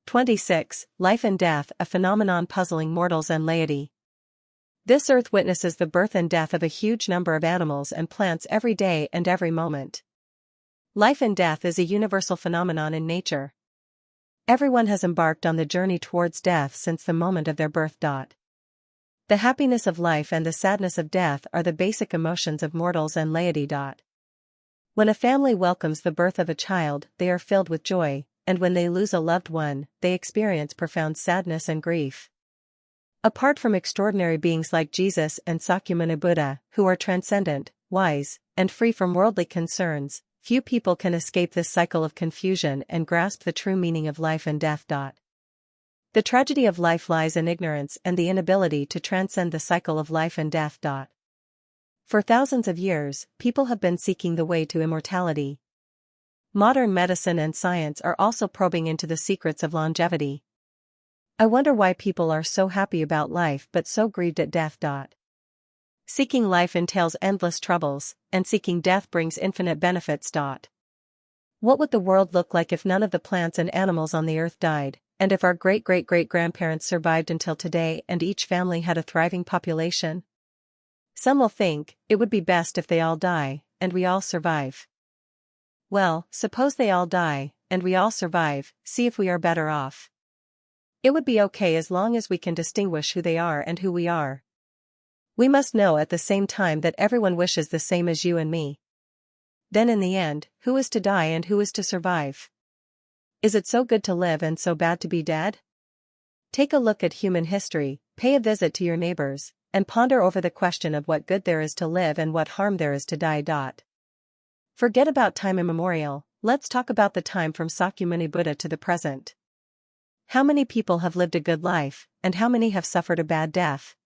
26. Life and death, a phenomenon puzzling mortals and laity. This earth witnesses the birth and death of a huge number of animals and plants every day and every moment. Life and death is a universal phenomenon in nature. Everyone has embarked on the journey towards death since the moment of their birth. The happiness of life and the sadness of death are the basic emotions of mortals and laity. When a family welcomes the birth of a child, they are filled with joy, and when they lose a loved one, they experience profound sadness and grief. Apart from extraordinary beings like Jesus and Sakyamuni Buddha, who are transcendent, wise, and free from worldly concerns, few people can escape this cycle of confusion and grasp the true meaning of life and death. The tragedy of life lies in ignorance and the inability to transcend the cycle of life and death. For thousands of years, people have been seeking the way to immortality. Modern medicine and science are also probing into the secrets of longevity. I wonder why people are so happy about life but so grieved at death. Seeking life entails endless troubles, and seeking death brings infinite benefits. What would the world look like if none of the plants and animals on the earth died, and if our great-great-great-grandparents survived until today and each family had a thriving population? Some will think, it would be best if they all die, and we all survive. Well, suppose they all die, and we all survive, see if we are better off. It would be okay as long as we can distinguish who they are and who we are. We must know at the same time that everyone wishes the same as you and me. Then in the end, who is to die and who is to survive? Is it so good to live and so bad to be dead? Take a look at human history, pay a visit to your neighbors, and ponder over the question of what good there is to live and what harm there is to die. Forget about time immemorial, let's talk about the time from Sakyamuni Buddha to the present. How many people have lived a good life, and how many have suffered a bad death?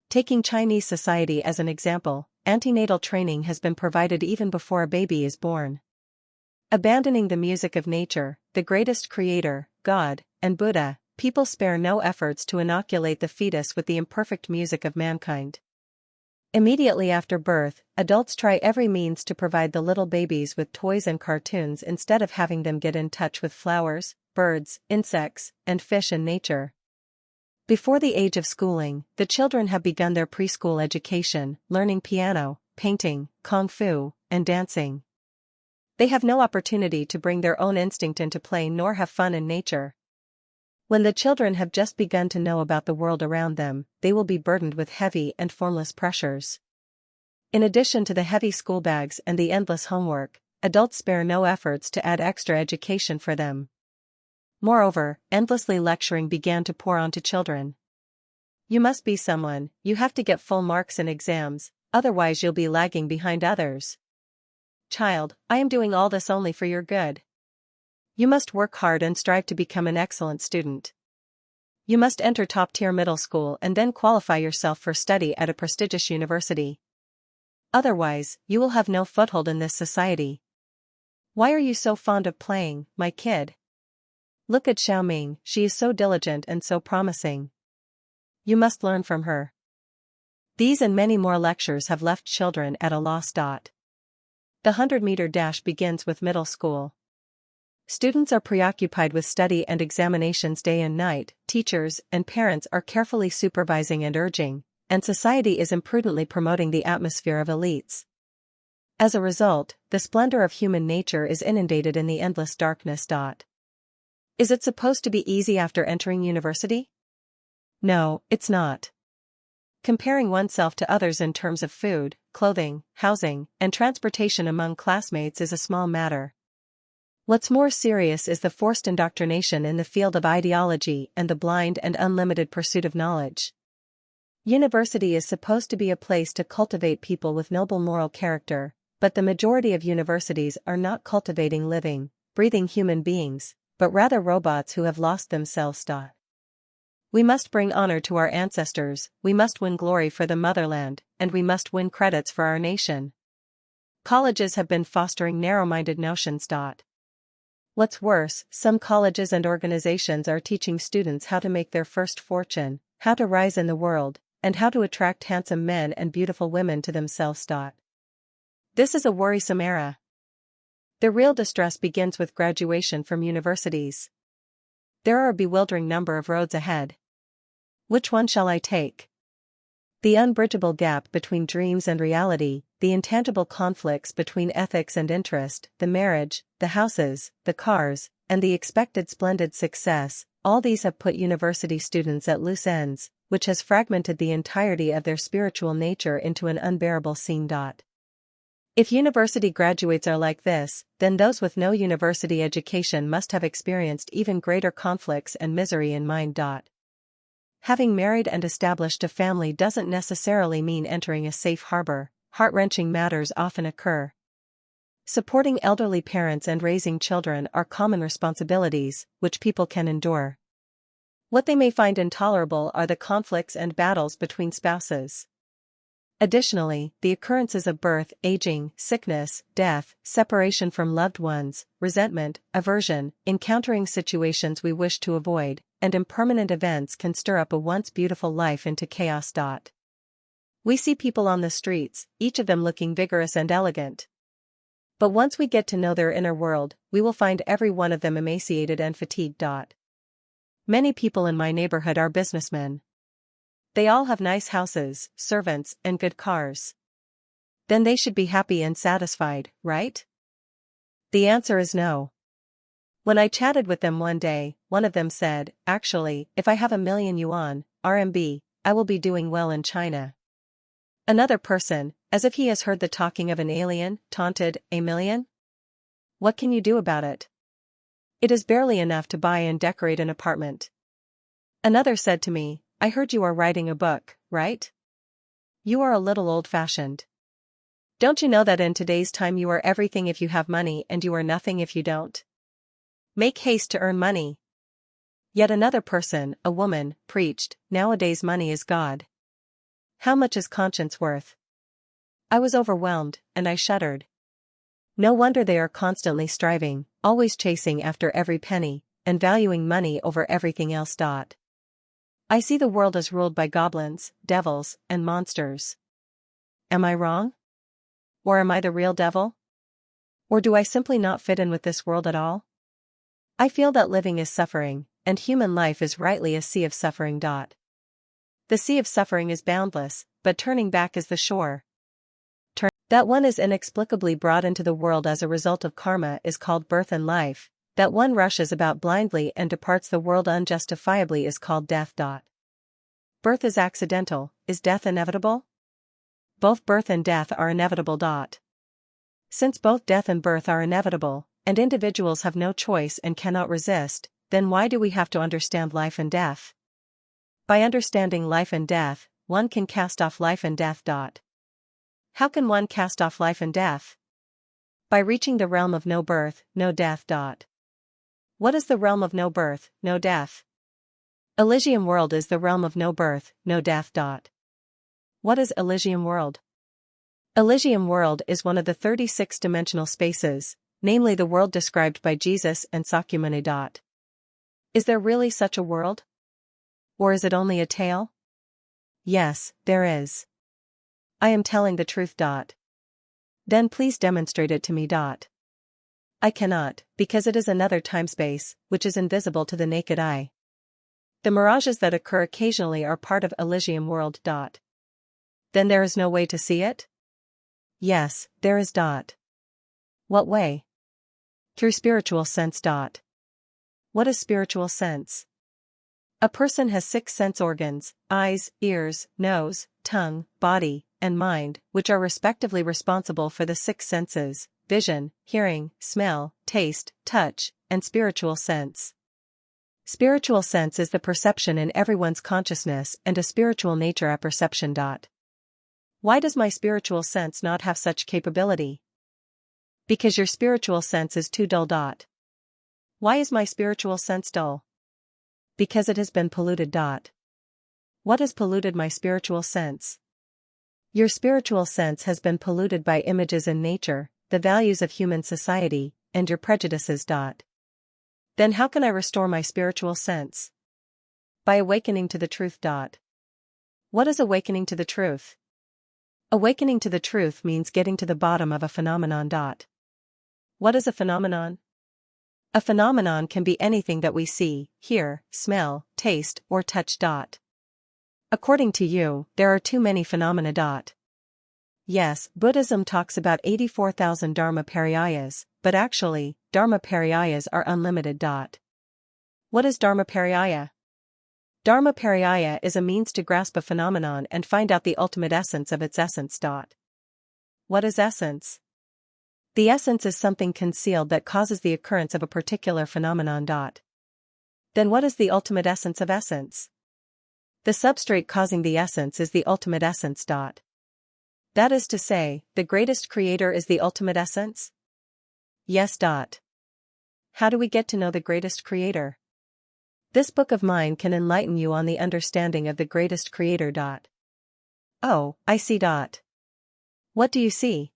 Taking Chinese society as an example, antenatal training has been provided even before a baby is born. Abandoning the music of nature, the greatest creator, God, and Buddha, people spare no efforts to inoculate the fetus with the imperfect music of mankind. Immediately after birth, adults try every means to provide the little babies with toys and cartoons instead of having them get in touch with flowers, birds, insects, and fish in nature. Before the age of schooling, the children have begun their preschool education, learning piano, painting, kung fu, and dancing. They have no opportunity to bring their own instinct into play nor have fun in nature. When the children have just begun to know about the world around them, they will be burdened with heavy and formless pressures. In addition to the heavy school bags and the endless homework, adults spare no efforts to add extra education for them. Moreover, endlessly lecturing began to pour onto children. You must be someone, you have to get full marks in exams, otherwise you'll be lagging behind others. Child, I am doing all this only for your good. You must work hard and strive to become an excellent student. You must enter top-tier middle school and then qualify yourself for study at a prestigious university. Otherwise, you will have no foothold in this society. Why are you so fond of playing, my kid? Look at Xiaoming, she is so diligent and so promising. You must learn from her. These and many more lectures have left children at a loss. The 100-meter dash begins with middle school. Students are preoccupied with study and examinations day and night, teachers and parents are carefully supervising and urging, and society is imprudently promoting the atmosphere of elites. As a result, the splendor of human nature is inundated in the endless darkness. Is it supposed to be easy after entering university? No, it's not. Comparing oneself to others in terms of food, clothing, housing, and transportation among classmates is a small matter. What's more serious is the forced indoctrination in the field of ideology and the blind and unlimited pursuit of knowledge. University is supposed to be a place to cultivate people with noble moral character, but the majority of universities are not cultivating living, breathing human beings, but rather robots who have lost themselves. We must bring honor to our ancestors, we must win glory for the motherland, and we must win credits for our nation. Colleges have been fostering narrow-minded notions. What's worse, some colleges and organizations are teaching students how to make their first fortune, how to rise in the world, and how to attract handsome men and beautiful women to themselves. This is a worrisome era. The real distress begins with graduation from universities. There are a bewildering number of roads ahead. Which one shall I take? The unbridgeable gap between dreams and reality, the intangible conflicts between ethics and interest, the marriage, the houses, the cars, and the expected splendid success, all these have put university students at loose ends, which has fragmented the entirety of their spiritual nature into an unbearable scene. If university graduates are like this, then those with no university education must have experienced even greater conflicts and misery in mind. Having married and established a family doesn't necessarily mean entering a safe harbor. Heart-wrenching matters often occur. Supporting elderly parents and raising children are common responsibilities, which people can endure. What they may find intolerable are the conflicts and battles between spouses. Additionally, the occurrences of birth, aging, sickness, death, separation from loved ones, resentment, aversion, encountering situations we wish to avoid, and impermanent events can stir up a once beautiful life into chaos. We see people on the streets, each of them looking vigorous and elegant. But once we get to know their inner world, we will find every one of them emaciated and fatigued. Many people in my neighborhood are businessmen. They all have nice houses, servants, and good cars. Then they should be happy and satisfied, right? The answer is no. When I chatted with them one day, one of them said, "Actually, if I have $1,000,000 RMB, I will be doing well in China." Another person, as if he has heard the talking of an alien, taunted, "A million? What can you do about it? It is barely enough to buy and decorate an apartment." Another said to me, "I heard you are writing a book, right? You are a little old-fashioned. Don't you know that in today's time you are everything if you have money and you are nothing if you don't? Make haste to earn money." Yet another person, a woman, preached, "Nowadays money is God. How much is conscience worth?" I was overwhelmed, and I shuddered. No wonder they are constantly striving, always chasing after every penny, and valuing money over everything else. I see the world as ruled by goblins, devils, and monsters. Am I wrong? Or am I the real devil? Or do I simply not fit in with this world at all? I feel that living is suffering, and human life is rightly a sea of suffering. The sea of suffering is boundless, but turning back is the shore. That one is inexplicably brought into the world as a result of karma is called birth and life. That one rushes about blindly and departs the world unjustifiably is called death. Birth is accidental, is death inevitable? Both birth and death are inevitable. Since both death and birth are inevitable, and individuals have no choice and cannot resist, then why do we have to understand life and death? By understanding life and death, one can cast off life and death. How can one cast off life and death? By reaching the realm of no birth, no death. What is the realm of no birth, no death? Elysium world is the realm of no birth, no death. What is Elysium world? Elysium world is one of the 36-dimensional spaces, namely the world described by Jesus and Sakyamuni. Is there really such a world? Or is it only a tale? Yes, there is. I am telling the truth. Then please demonstrate it to me. I cannot, because it is another time-space, which is invisible to the naked eye. The mirages that occur occasionally are part of Elysium world. Then there is no way to see it? Yes, there is. What way? Through spiritual sense. What is spiritual sense? A person has 6 sense organs, eyes, ears, nose, tongue, body, and mind, which are respectively responsible for the 6 senses: vision, hearing, smell, taste, touch, and spiritual sense. Spiritual sense is the perception in everyone's consciousness and a spiritual nature apperception. Why does my spiritual sense not have such capability? Because your spiritual sense is too dull. Why is my spiritual sense dull? Because it has been polluted. What has polluted my spiritual sense? Your spiritual sense has been polluted by images in nature, the values of human society, and your prejudices. Then how can I restore my spiritual sense? By awakening to the truth. What is awakening to the truth? Awakening to the truth means getting to the bottom of a phenomenon. What is a phenomenon? A phenomenon can be anything that we see, hear, smell, taste, or touch. According to you, there are too many phenomena. Yes, Buddhism talks about 84,000 dharmapariyas, but actually, dharmapariyas are unlimited. What is dharmapariyaya? Dharmapariyaya is a means to grasp a phenomenon and find out the ultimate essence of its essence. What is essence? The essence is something concealed that causes the occurrence of a particular phenomenon. Then what is the ultimate essence of essence? The substrate causing the essence is the ultimate essence. That is to say, the greatest creator is the ultimate essence? Yes. How do we get to know the greatest creator? This book of mine can enlighten you on the understanding of the greatest creator. Oh, I see. What do you see?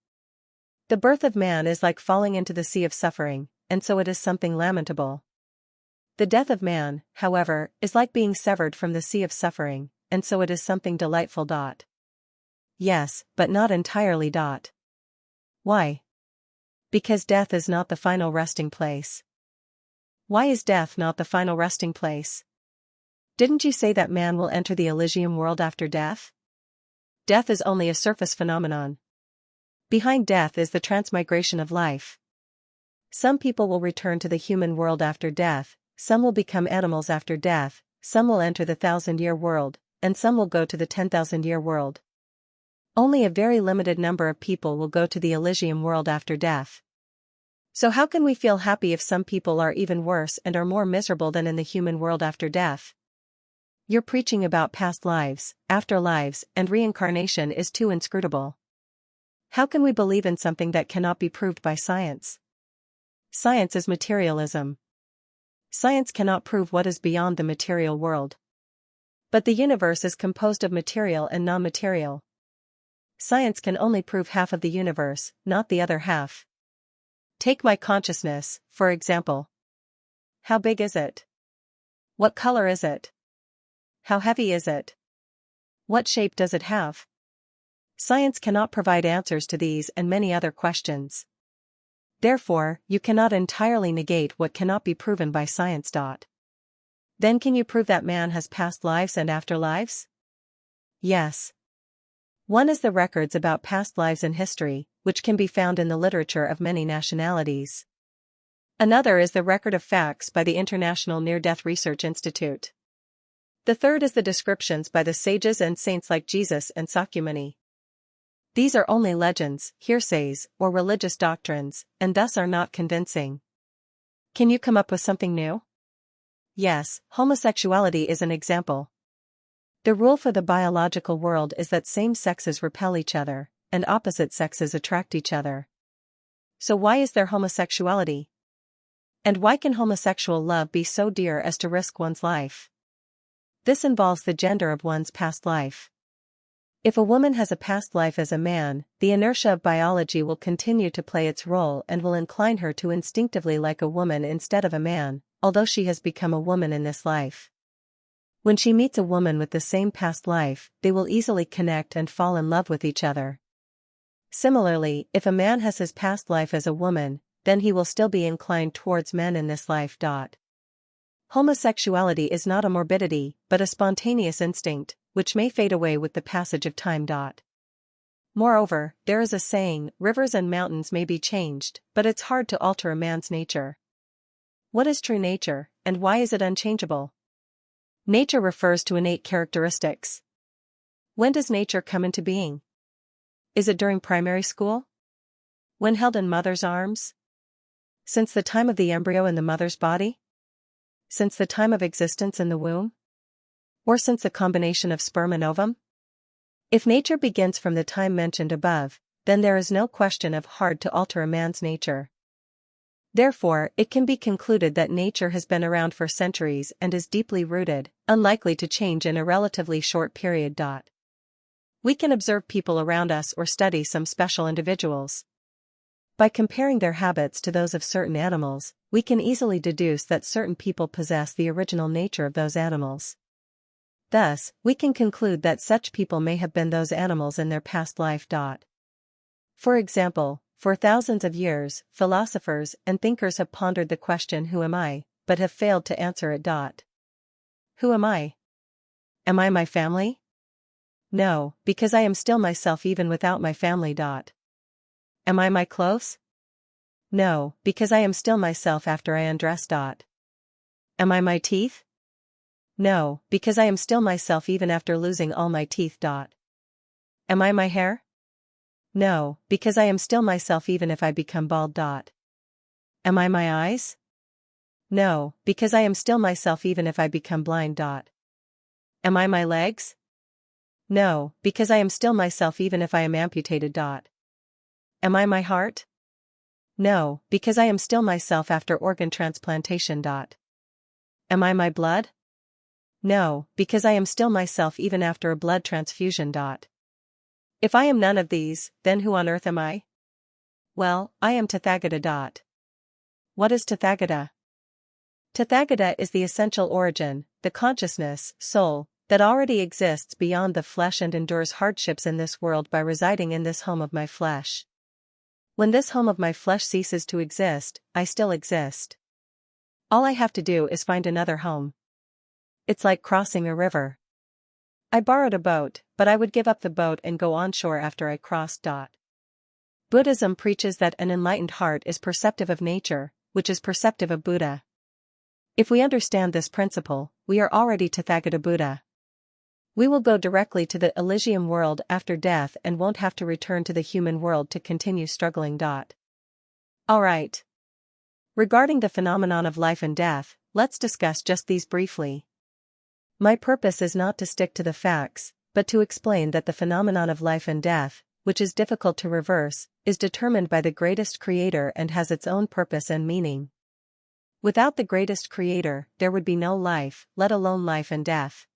The birth of man is like falling into the sea of suffering, and so it is something lamentable. The death of man, however, is like being severed from the sea of suffering, and so it is something delightful. Yes, but not entirely. Why? Because death is not the final resting place. Why is death not the final resting place? Didn't you say that man will enter the Elysium world after death? Death is only a surface phenomenon. Behind death is the transmigration of life. Some people will return to the human world after death, some will become animals after death, some will enter the 1,000-year world, and some will go to the 10,000-year world. Only a very limited number of people will go to the Elysium world after death. So how can we feel happy if some people are even worse and are more miserable than in the human world after death? Your preaching about past lives, afterlives, and reincarnation is too inscrutable. How can we believe in something that cannot be proved by science? Science is materialism. Science cannot prove what is beyond the material world. But the universe is composed of material and non-material. Science can only prove half of the universe, not the other half. Take my consciousness, for example. How big is it? What color is it? How heavy is it? What shape does it have? Science cannot provide answers to these and many other questions. Therefore, you cannot entirely negate what cannot be proven by science. Then can you prove that man has past lives and afterlives? Yes. One is the records about past lives in history, which can be found in the literature of many nationalities. Another is the record of facts by the International Near-Death Research Institute. The third is the descriptions by the sages and saints like Jesus and Sakyamuni. These are only legends, hearsays, or religious doctrines, and thus are not convincing. Can you come up with something new? Yes, homosexuality is an example. The rule for the biological world is that same sexes repel each other, and opposite sexes attract each other. So why is there homosexuality? And why can homosexual love be so dear as to risk one's life? This involves the gender of one's past life. If a woman has a past life as a man, the inertia of biology will continue to play its role and will incline her to instinctively like a woman instead of a man, although she has become a woman in this life. When she meets a woman with the same past life, they will easily connect and fall in love with each other. Similarly, if a man has his past life as a woman, then he will still be inclined towards men in this life. Homosexuality is not a morbidity, but a spontaneous instinct, which may fade away with the passage of time. Moreover, there is a saying, rivers and mountains may be changed, but it's hard to alter a man's nature. What is true nature, and why is it unchangeable? Nature refers to innate characteristics. When does nature come into being? Is it during primary school? When held in mother's arms? Since the time of the embryo in the mother's body? Since the time of existence in the womb? Or since the combination of sperm and ovum? If nature begins from the time mentioned above, then there is no question of hard to alter a man's nature. Therefore, it can be concluded that nature has been around for centuries and is deeply rooted, unlikely to change in a relatively short period. We can observe people around us or study some special individuals. By comparing their habits to those of certain animals, we can easily deduce that certain people possess the original nature of those animals. Thus, we can conclude that such people may have been those animals in their past life. For example, For thousands of years, philosophers and thinkers have pondered the question who am I, but have failed to answer it. Who am I? Am I my family? No, because I am still myself even without my family. Am I my clothes? No, because I am still myself after I undress. Am I my teeth? No, because I am still myself even after losing all my teeth. Am I my hair? No, because I am still myself even if I become bald. Am I my eyes? No, because I am still myself even if I become blind. Am I my legs? No, because I am still myself even if I am amputated. Am I my heart? No, because I am still myself after organ transplantation. Am I my blood? No, because I am still myself even after a blood transfusion. If I am none of these, then who on earth am I? Well, I am Tathagata. What is Tathagata? Tathagata is the essential origin, the consciousness, soul, that already exists beyond the flesh and endures hardships in this world by residing in this home of my flesh. When this home of my flesh ceases to exist, I still exist. All I have to do is find another home. It's like crossing a river. I borrowed a boat, but I would give up the boat and go on shore after I crossed. Buddhism preaches that an enlightened heart is perceptive of nature, which is perceptive of Buddha. If we understand this principle, we are already Tathagata Buddha. We will go directly to the Elysium world after death and won't have to return to the human world to continue struggling. Alright. Regarding the phenomenon of life and death, let's discuss just these briefly. My purpose is not to stick to the facts, but to explain that the phenomenon of life and death, which is difficult to reverse, is determined by the greatest creator and has its own purpose and meaning. Without the greatest creator, there would be no life, let alone life and death.